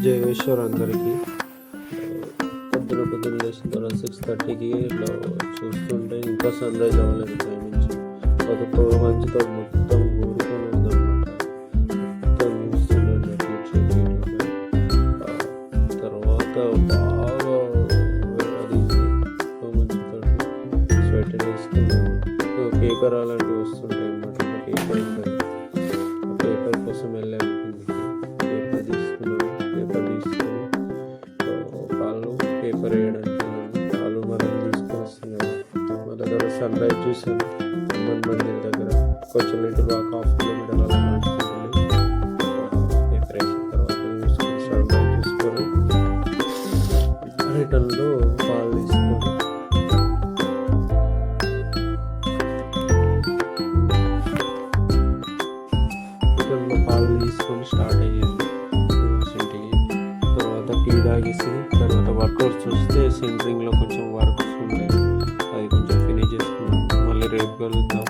జయేశ్వర్ అందరికీ పొద్దున లేచిన తర్వాత 6:30కి ఇట్లా చూస్తుంటే ఇంకా సన్ రైజ్ అవ్వలేదు పైనుంచి. అది పొగ మంచుతో మొత్తం ఊరుకొని ఉందన్నమాట. మొత్తం చూస్తుండే తర్వాత బాగా అది పొగ మంచుతో స్వెటర్ వేసుకున్నాను. పేపర్ అలాంటివి వస్తుంటాయి అన్నమాట. పేపర్ ఉంటుంది, పేపర్ కోసం వెళ్ళాను. పేపర్ తీసుకున్నాను. పేపర్ తీసుకొని పాలు పేపర్ వేయడానికి పాలు మనం తీసుకొని వస్తున్నాను. మన దగ్గర సన్ రైజ్ చూసాను హనుమాన్ మందిర్ దగ్గర. కొంచెం లీటర్ ఒక 1/2 కిలోమీటర్ అలా నడుచుకుంటుంది. పేపర్ వేసిన తర్వాత చూసుకొని సన్ రైజ్ చూసుకొని రిటర్న్లో పాలు తీసుకొని స్టార్ట్ అయ్యాను ఇంటికి. తర్వాత టీ తాగేసి తర్వాత వర్కౌట్స్ చూస్తే సెంటరింగ్లో కొంచెం వర్క్స్ ఉంటాయి, అది కొంచెం ఫినిష్ చేసుకున్నాను. మళ్ళీ రేపు కలుద్దాం.